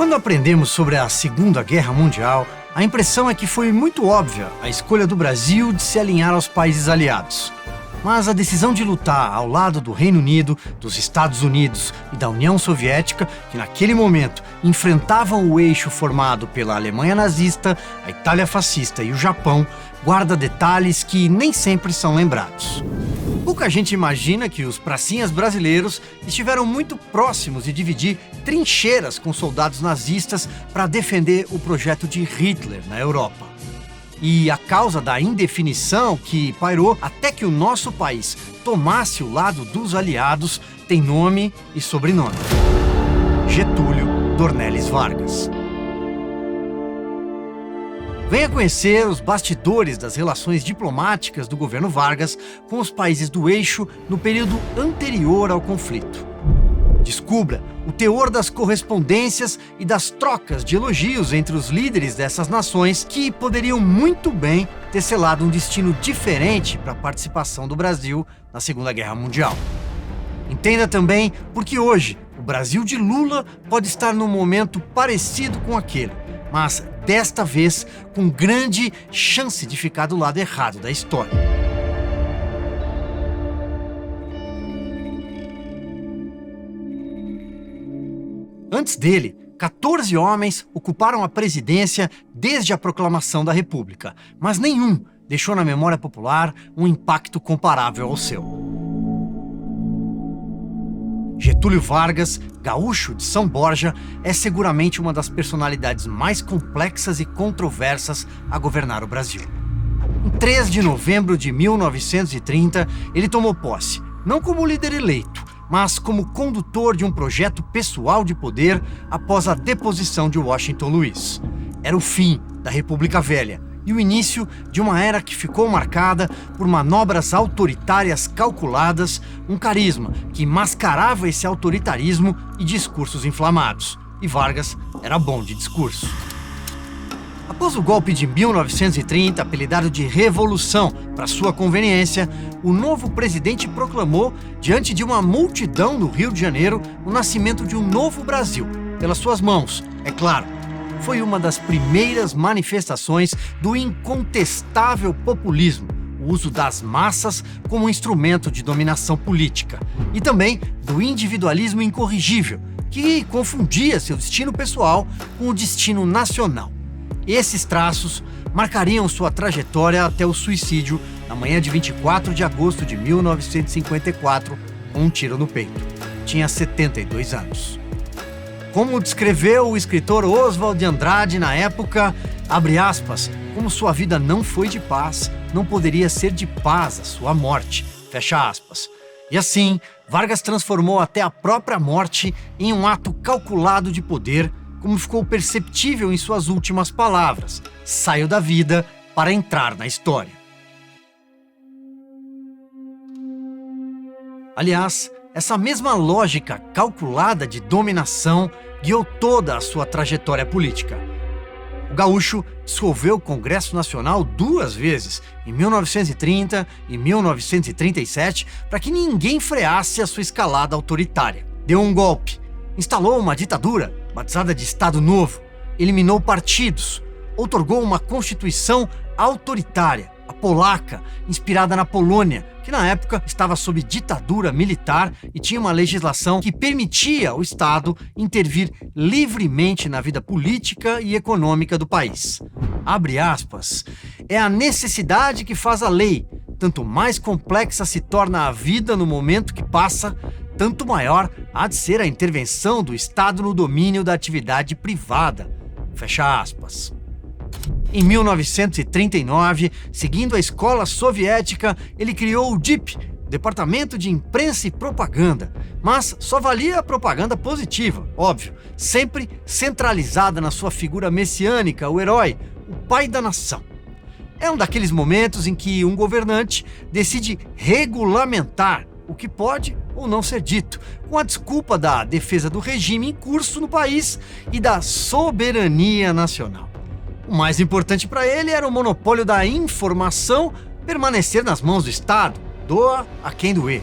Quando aprendemos sobre a Segunda Guerra Mundial, a impressão é que foi muito óbvia a escolha do Brasil de se alinhar aos países aliados. Mas a decisão de lutar ao lado do Reino Unido, dos Estados Unidos e da União Soviética, que naquele momento enfrentavam o eixo formado pela Alemanha nazista, a Itália fascista e o Japão, guarda detalhes que nem sempre são lembrados. Pouca gente imagina que os pracinhas brasileiros estiveram muito próximos de dividir trincheiras com soldados nazistas para defender o projeto de Hitler na Europa. E a causa da indefinição que pairou até que o nosso país tomasse o lado dos aliados tem nome e sobrenome: Getúlio Dornelles Vargas. Venha conhecer os bastidores das relações diplomáticas do governo Vargas com os países do eixo no período anterior ao conflito. Descubra o teor das correspondências e das trocas de elogios entre os líderes dessas nações que poderiam muito bem ter selado um destino diferente para a participação do Brasil na Segunda Guerra Mundial. Entenda também porque hoje o Brasil de Lula pode estar num momento parecido com aquele, mas desta vez com grande chance de ficar do lado errado da história. Antes dele, 14 homens ocuparam a presidência desde a proclamação da República, mas nenhum deixou na memória popular um impacto comparável ao seu. Getúlio Vargas, gaúcho de São Borja, é seguramente uma das personalidades mais complexas e controversas a governar o Brasil. Em 3 de novembro de 1930, ele tomou posse, não como líder eleito, mas como condutor de um projeto pessoal de poder após a deposição de Washington Luiz. Era o fim da República Velha e o início de uma era que ficou marcada por manobras autoritárias calculadas, um carisma que mascarava esse autoritarismo e discursos inflamados. E Vargas era bom de discurso. Após o golpe de 1930, apelidado de Revolução para sua conveniência, o novo presidente proclamou, diante de uma multidão no Rio de Janeiro, o nascimento de um novo Brasil, pelas suas mãos, é claro. Foi uma das primeiras manifestações do incontestável populismo, o uso das massas como instrumento de dominação política, e também do individualismo incorrigível, que confundia seu destino pessoal com o destino nacional. Esses traços marcariam sua trajetória até o suicídio na manhã de 24 de agosto de 1954, com um tiro no peito. Tinha 72 anos. Como descreveu o escritor Oswald de Andrade na época, abre aspas, como sua vida não foi de paz, não poderia ser de paz a sua morte, fecha aspas. E assim, Vargas transformou até a própria morte em um ato calculado de poder, como ficou perceptível em suas últimas palavras: saio da vida para entrar na história. Aliás, essa mesma lógica calculada de dominação guiou toda a sua trajetória política. O gaúcho dissolveu o Congresso Nacional 2 vezes, em 1930 e 1937, para que ninguém freasse a sua escalada autoritária. Deu um golpe, instalou uma ditadura, batizada de Estado Novo, eliminou partidos, outorgou uma constituição autoritária, a polaca, inspirada na Polônia, que na época estava sob ditadura militar e tinha uma legislação que permitia ao Estado intervir livremente na vida política e econômica do país. Abre aspas, é a necessidade que faz a lei. Tanto mais complexa se torna a vida no momento que passa, tanto maior há de ser a intervenção do Estado no domínio da atividade privada. Fecha aspas. Em 1939, seguindo a escola soviética, ele criou o DIP, Departamento de Imprensa e Propaganda, mas só valia a propaganda positiva, óbvio, sempre centralizada na sua figura messiânica, o herói, o pai da nação. É um daqueles momentos em que um governante decide regulamentar o que pode ou não ser dito, com a desculpa da defesa do regime em curso no país e da soberania nacional. O mais importante para ele era o monopólio da informação permanecer nas mãos do Estado, doa a quem doer.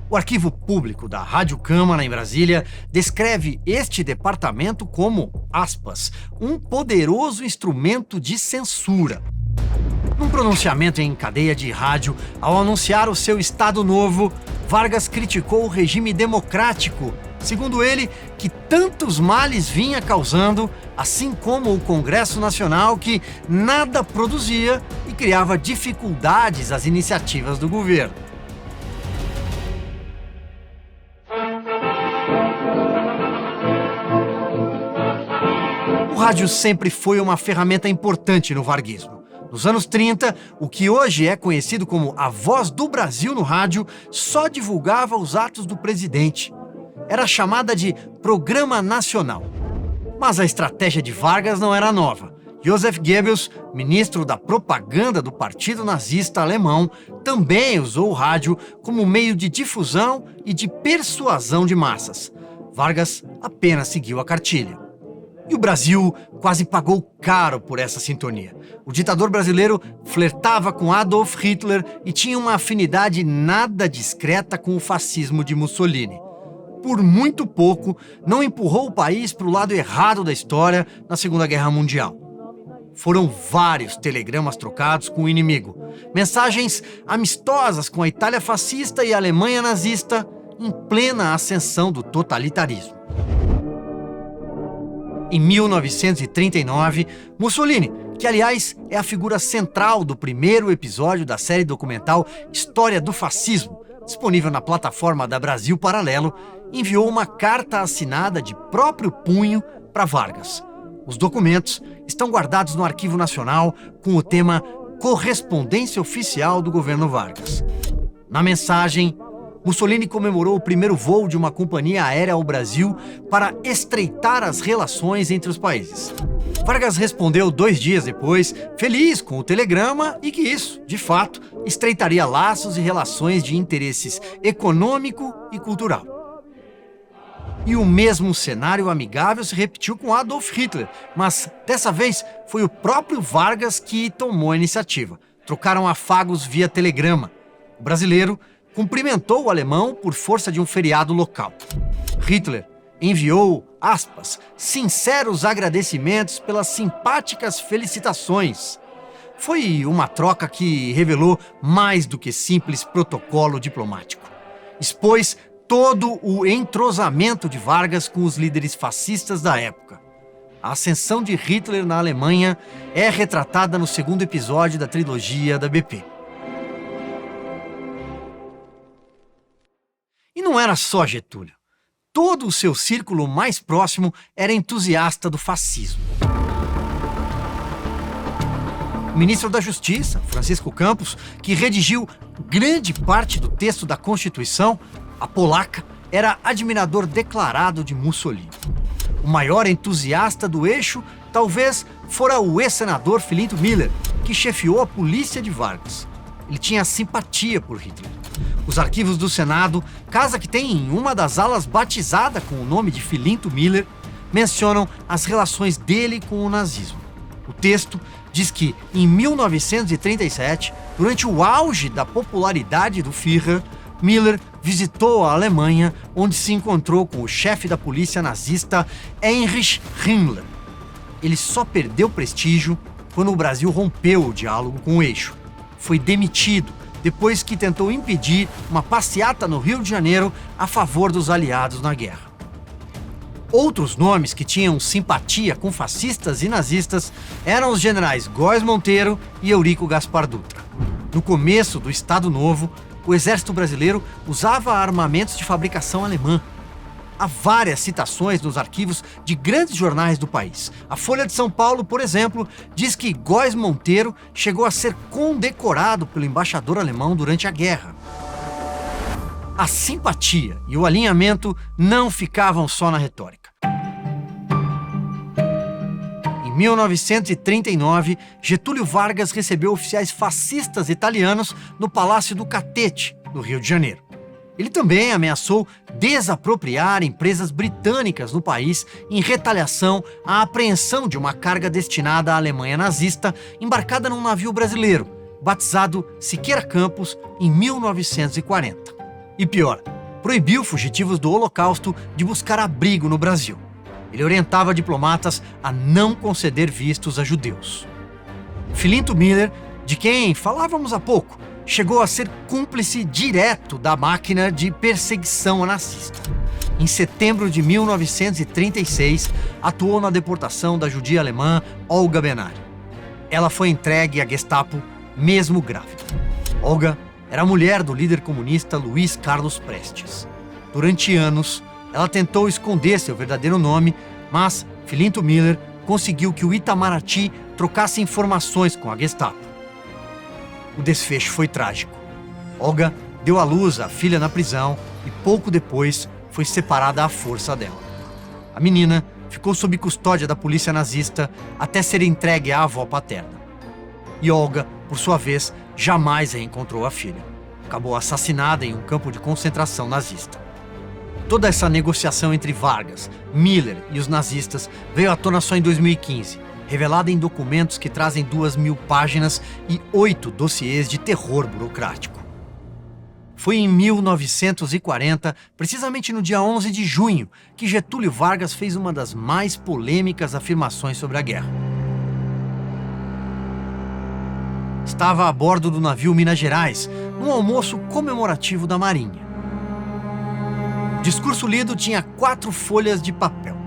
O Arquivo Público da Rádio Câmara, em Brasília, descreve este departamento como, aspas, um poderoso instrumento de censura. Num pronunciamento em cadeia de rádio, ao anunciar o seu Estado Novo, Vargas criticou o regime democrático, segundo ele, que tantos males vinha causando, assim como o Congresso Nacional, que nada produzia e criava dificuldades às iniciativas do governo. O rádio sempre foi uma ferramenta importante no varguismo. Nos anos 30, o que hoje é conhecido como a Voz do Brasil no rádio só divulgava os atos do presidente. Era chamada de Programa Nacional. Mas a estratégia de Vargas não era nova. Joseph Goebbels, ministro da propaganda do Partido Nazista Alemão, também usou o rádio como meio de difusão e de persuasão de massas. Vargas apenas seguiu a cartilha. E o Brasil quase pagou caro por essa sintonia. O ditador brasileiro flertava com Adolf Hitler e tinha uma afinidade nada discreta com o fascismo de Mussolini. Por muito pouco, não empurrou o país para o lado errado da história na Segunda Guerra Mundial. Foram vários telegramas trocados com o inimigo, mensagens amistosas com a Itália fascista e a Alemanha nazista em plena ascensão do totalitarismo. Em 1939, Mussolini, que aliás é a figura central do primeiro episódio da série documental História do Fascismo, disponível na plataforma da Brasil Paralelo, enviou uma carta assinada de próprio punho para Vargas. Os documentos estão guardados no Arquivo Nacional com o tema Correspondência Oficial do Governo Vargas. Na mensagem, Mussolini comemorou o primeiro voo de uma companhia aérea ao Brasil para estreitar as relações entre os países. Vargas respondeu 2 dias depois, feliz com o telegrama e que isso, de fato, estreitaria laços e relações de interesses econômico e cultural. E o mesmo cenário amigável se repetiu com Adolf Hitler, mas dessa vez foi o próprio Vargas que tomou a iniciativa. Trocaram afagos via telegrama. O brasileiro cumprimentou o alemão por força de um feriado local. Hitler enviou, aspas, sinceros agradecimentos pelas simpáticas felicitações. Foi uma troca que revelou mais do que simples protocolo diplomático. Expôs todo o entrosamento de Vargas com os líderes fascistas da época. A ascensão de Hitler na Alemanha é retratada no segundo episódio da trilogia da BP. E não era só Getúlio. Todo o seu círculo mais próximo era entusiasta do fascismo. O ministro da Justiça, Francisco Campos, que redigiu grande parte do texto da Constituição, a polaca, era admirador declarado de Mussolini. O maior entusiasta do eixo talvez fora o ex-senador Filinto Miller, que chefiou a polícia de Vargas. Ele tinha simpatia por Hitler. Os arquivos do Senado, casa que tem em uma das alas batizada com o nome de Filinto Miller, mencionam as relações dele com o nazismo. O texto diz que, em 1937, durante o auge da popularidade do Führer, Miller visitou a Alemanha, onde se encontrou com o chefe da polícia nazista Heinrich Himmler. Ele só perdeu prestígio quando o Brasil rompeu o diálogo com o eixo. Foi demitido depois que tentou impedir uma passeata no Rio de Janeiro a favor dos aliados na guerra. Outros nomes que tinham simpatia com fascistas e nazistas eram os generais Góes Monteiro e Eurico Gaspar Dutra. No começo do Estado Novo, o exército brasileiro usava armamentos de fabricação alemã. Há várias citações nos arquivos de grandes jornais do país. A Folha de São Paulo, por exemplo, diz que Góes Monteiro chegou a ser condecorado pelo embaixador alemão durante a guerra. A simpatia e o alinhamento não ficavam só na retórica. Em 1939, Getúlio Vargas recebeu oficiais fascistas italianos no Palácio do Catete, no Rio de Janeiro. Ele também ameaçou desapropriar empresas britânicas no país em retaliação à apreensão de uma carga destinada à Alemanha nazista embarcada num navio brasileiro, batizado Siqueira Campos, em 1940. E pior, proibiu fugitivos do Holocausto de buscar abrigo no Brasil. Ele orientava diplomatas a não conceder vistos a judeus. Filinto Miller, de quem falávamos há pouco, chegou a ser cúmplice direto da máquina de perseguição nazista. Em setembro de 1936, atuou na deportação da judia alemã Olga Benário. Ela foi entregue à Gestapo, mesmo grávida. Olga era a mulher do líder comunista Luiz Carlos Prestes. Durante anos, ela tentou esconder seu verdadeiro nome, mas Filinto Miller conseguiu que o Itamaraty trocasse informações com a Gestapo. O desfecho foi trágico. Olga deu à luz a filha na prisão e pouco depois foi separada à força dela. A menina ficou sob custódia da polícia nazista até ser entregue à avó paterna. E Olga, por sua vez, jamais reencontrou a filha. Acabou assassinada em um campo de concentração nazista. Toda essa negociação entre Vargas, Miller e os nazistas veio à tona só em 2015, revelada em documentos que trazem 2.000 páginas e 8 dossiês de terror burocrático. Foi em 1940, precisamente no dia 11 de junho, que Getúlio Vargas fez uma das mais polêmicas afirmações sobre a guerra. Estava a bordo do navio Minas Gerais, num almoço comemorativo da Marinha. O discurso lido tinha 4 folhas de papel.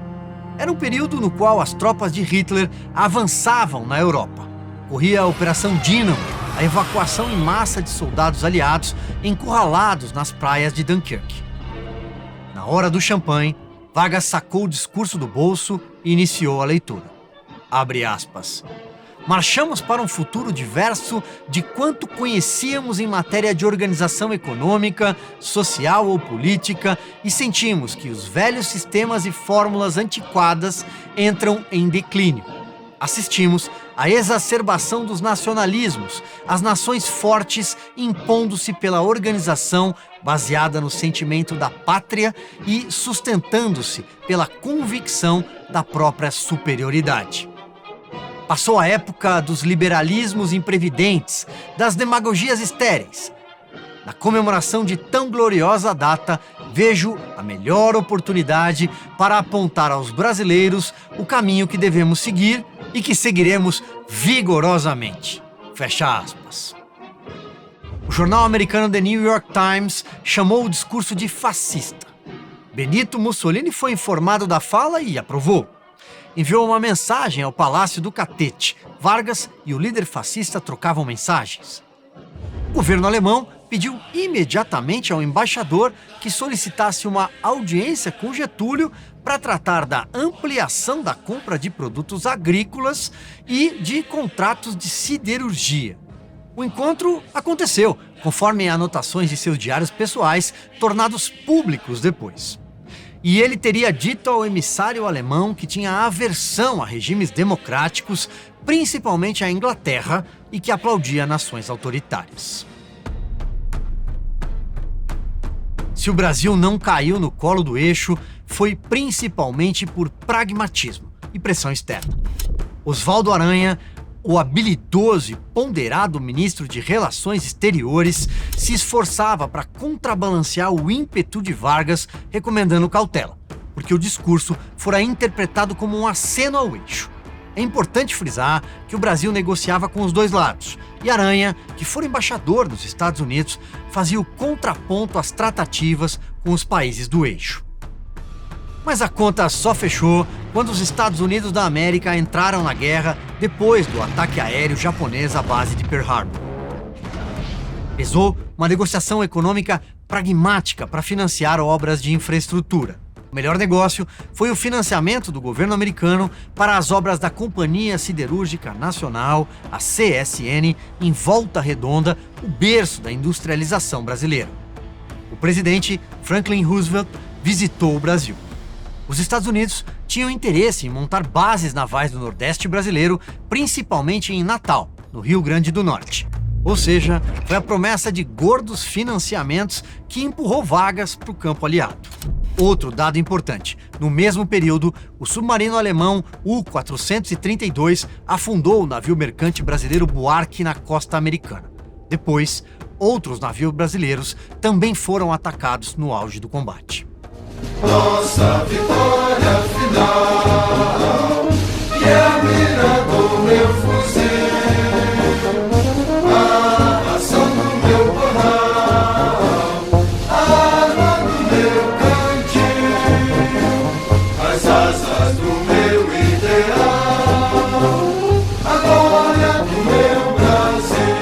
Era um período no qual as tropas de Hitler avançavam na Europa. Corria a Operação Dínamo, a evacuação em massa de soldados aliados encurralados nas praias de Dunkerque. Na hora do champanhe, Vargas sacou o discurso do bolso e iniciou a leitura. Abre aspas. Marchamos para um futuro diverso de quanto conhecíamos em matéria de organização econômica, social ou política e sentimos que os velhos sistemas e fórmulas antiquadas entram em declínio. Assistimos à exacerbação dos nacionalismos, as nações fortes impondo-se pela organização baseada no sentimento da pátria e sustentando-se pela convicção da própria superioridade. Passou a época dos liberalismos imprevidentes, das demagogias estéreis. Na comemoração de tão gloriosa data, vejo a melhor oportunidade para apontar aos brasileiros o caminho que devemos seguir e que seguiremos vigorosamente. Fecha aspas. O jornal americano The New York Times chamou o discurso de fascista. Benito Mussolini foi informado da fala e aprovou. Enviou uma mensagem ao Palácio do Catete. Vargas e o líder fascista trocavam mensagens. O governo alemão pediu imediatamente ao embaixador que solicitasse uma audiência com Getúlio para tratar da ampliação da compra de produtos agrícolas e de contratos de siderurgia. O encontro aconteceu, conforme anotações de seus diários pessoais, tornados públicos depois. E ele teria dito ao emissário alemão que tinha aversão a regimes democráticos, principalmente a Inglaterra, e que aplaudia nações autoritárias. Se o Brasil não caiu no colo do eixo, foi principalmente por pragmatismo e pressão externa. Oswaldo Aranha, o habilidoso e ponderado ministro de Relações Exteriores, se esforçava para contrabalancear o ímpeto de Vargas, recomendando cautela, porque o discurso fora interpretado como um aceno ao eixo. É importante frisar que o Brasil negociava com os dois lados, e Aranha, que fora embaixador dos Estados Unidos, fazia o contraponto às tratativas com os países do eixo. Mas a conta só fechou quando os Estados Unidos da América entraram na guerra depois do ataque aéreo japonês à base de Pearl Harbor. Pesou uma negociação econômica pragmática para financiar obras de infraestrutura. O melhor negócio foi o financiamento do governo americano para as obras da Companhia Siderúrgica Nacional, a CSN, em Volta Redonda, o berço da industrialização brasileira. O presidente Franklin Roosevelt visitou o Brasil. Os Estados Unidos tinham interesse em montar bases navais do Nordeste brasileiro, principalmente em Natal, no Rio Grande do Norte. Ou seja, foi a promessa de gordos financiamentos que empurrou Vargas para o campo aliado. Outro dado importante: no mesmo período, o submarino alemão U-432 afundou o navio mercante brasileiro Buarque na costa americana. Depois, outros navios brasileiros também foram atacados no auge do combate. Nossa vitória final, que é a mira do meu fuzil, a ação do meu borral, a arma do meu cantil, as asas do meu ideal, a glória do meu Brasil.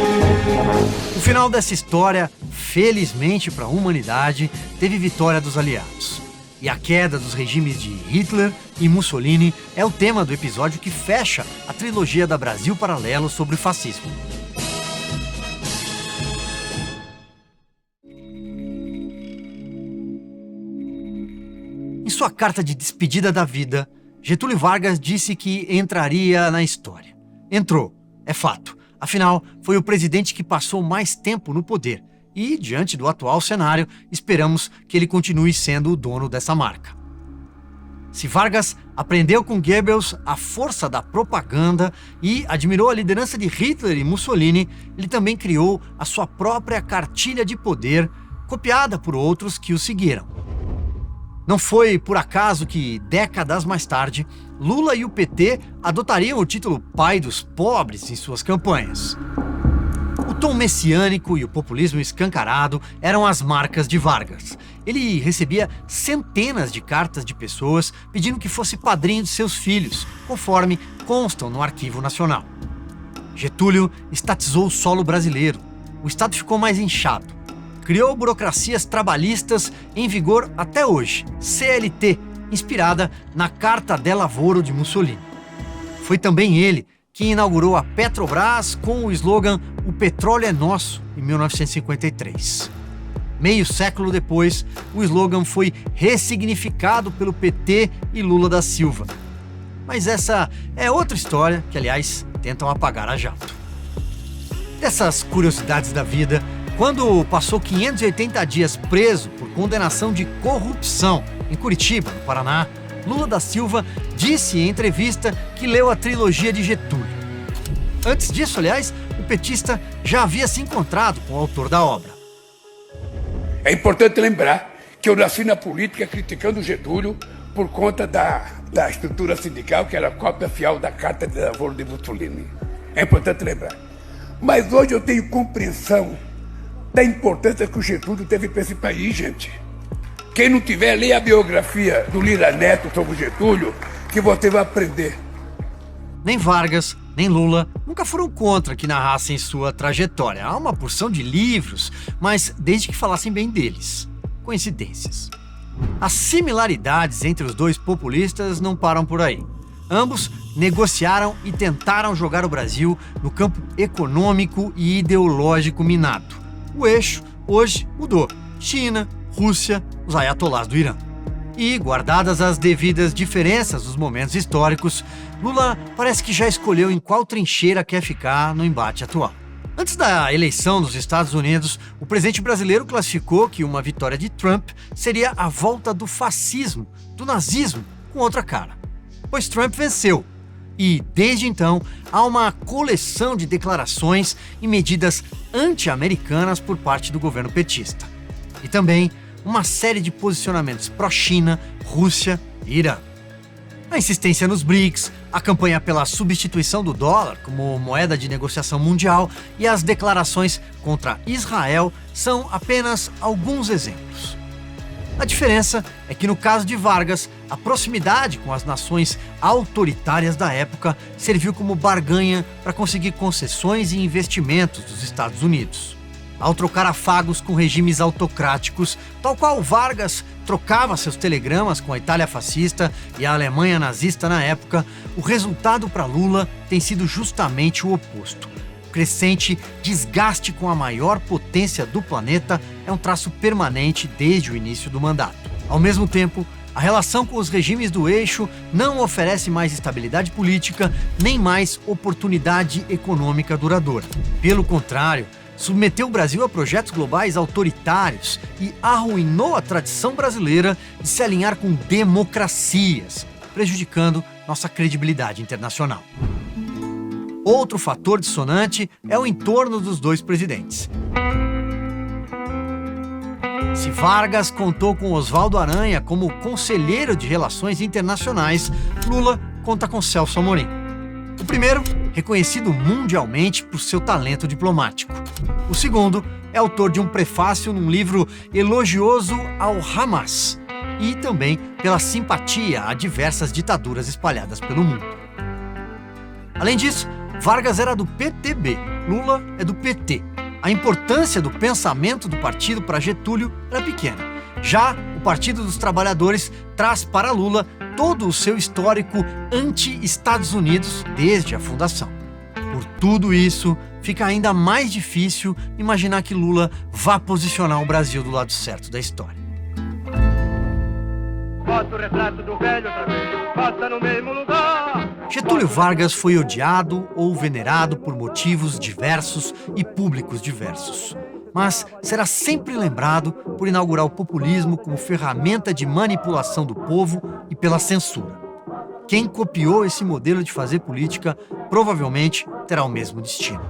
O final dessa história, felizmente para a humanidade, teve vitória dos aliados. E a queda dos regimes de Hitler e Mussolini é o tema do episódio que fecha a trilogia da Brasil Paralelo sobre o fascismo. Em sua carta de despedida da vida, Getúlio Vargas disse que entraria na história. Entrou, é fato. Afinal, foi o presidente que passou mais tempo no poder. E, diante do atual cenário, esperamos que ele continue sendo o dono dessa marca. Se Vargas aprendeu com Goebbels a força da propaganda e admirou a liderança de Hitler e Mussolini, ele também criou a sua própria cartilha de poder, copiada por outros que o seguiram. Não foi por acaso que, décadas mais tarde, Lula e o PT adotariam o título pai dos pobres em suas campanhas. O tom messiânico e o populismo escancarado eram as marcas de Vargas. Ele recebia centenas de cartas de pessoas pedindo que fosse padrinho de seus filhos, conforme constam no Arquivo Nacional. Getúlio estatizou o solo brasileiro. O Estado ficou mais inchado. Criou burocracias trabalhistas em vigor até hoje, CLT, inspirada na Carta del Lavoro de Mussolini. Foi também ele que inaugurou a Petrobras com o slogan "O petróleo é nosso", em 1953. Meio século depois, o slogan foi ressignificado pelo PT e Lula da Silva. Mas essa é outra história que, aliás, tentam apagar a jato. Dessas curiosidades da vida, quando passou 580 dias preso por condenação de corrupção em Curitiba, no Paraná, Lula da Silva disse em entrevista que leu a trilogia de Getúlio. Antes disso, aliás, o petista já havia se encontrado com o autor da obra. É importante lembrar que eu nasci na política criticando Getúlio por conta da estrutura sindical, que era cópia fiel da Carta de Lavoro de Mussolini. É importante lembrar. Mas hoje eu tenho compreensão da importância que o Getúlio teve para esse país, gente. Quem não tiver, leia a biografia do Lira Neto sobre o Getúlio, que você vai aprender. Nem Vargas, nem Lula nunca foram contra que narrassem sua trajetória. Há uma porção de livros, mas desde que falassem bem deles. Coincidências. As similaridades entre os dois populistas não param por aí. Ambos negociaram e tentaram jogar o Brasil no campo econômico e ideológico minado. O eixo hoje mudou. China, Rússia, os ayatolás do Irã. E, guardadas as devidas diferenças dos momentos históricos, Lula parece que já escolheu em qual trincheira quer ficar no embate atual. Antes da eleição nos Estados Unidos, o presidente brasileiro classificou que uma vitória de Trump seria a volta do fascismo, do nazismo, com outra cara. Pois Trump venceu. E, desde então, há uma coleção de declarações e medidas anti-americanas por parte do governo petista. E também uma série de posicionamentos pró-China, Rússia e Irã. A insistência nos BRICS, a campanha pela substituição do dólar como moeda de negociação mundial e as declarações contra Israel são apenas alguns exemplos. A diferença é que, no caso de Vargas, a proximidade com as nações autoritárias da época serviu como barganha para conseguir concessões e investimentos dos Estados Unidos. Ao trocar afagos com regimes autocráticos, tal qual Vargas trocava seus telegramas com a Itália fascista e a Alemanha nazista na época, o resultado para Lula tem sido justamente o oposto. O crescente desgaste com a maior potência do planeta é um traço permanente desde o início do mandato. Ao mesmo tempo, a relação com os regimes do eixo não oferece mais estabilidade política nem mais oportunidade econômica duradoura. Pelo contrário, submeteu o Brasil a projetos globais autoritários e arruinou a tradição brasileira de se alinhar com democracias, prejudicando nossa credibilidade internacional. Outro fator dissonante é o entorno dos dois presidentes. Se Vargas contou com Oswaldo Aranha como conselheiro de relações internacionais, Lula conta com Celso Amorim. O primeiro, reconhecido mundialmente por seu talento diplomático. O segundo é autor de um prefácio num livro elogioso ao Hamas e também pela simpatia a diversas ditaduras espalhadas pelo mundo. Além disso, Vargas era do PTB, Lula é do PT. A importância do pensamento do partido para Getúlio era pequena. Já o Partido dos Trabalhadores traz para Lula todo o seu histórico anti-Estados Unidos desde a fundação. Por tudo isso, fica ainda mais difícil imaginar que Lula vá posicionar o Brasil do lado certo da história. Bota o retrato do velho outra vez, bota no mesmo lugar. Getúlio Vargas foi odiado ou venerado por motivos diversos e públicos diversos. Mas será sempre lembrado por inaugurar o populismo como ferramenta de manipulação do povo e pela censura. Quem copiou esse modelo de fazer política provavelmente terá o mesmo destino.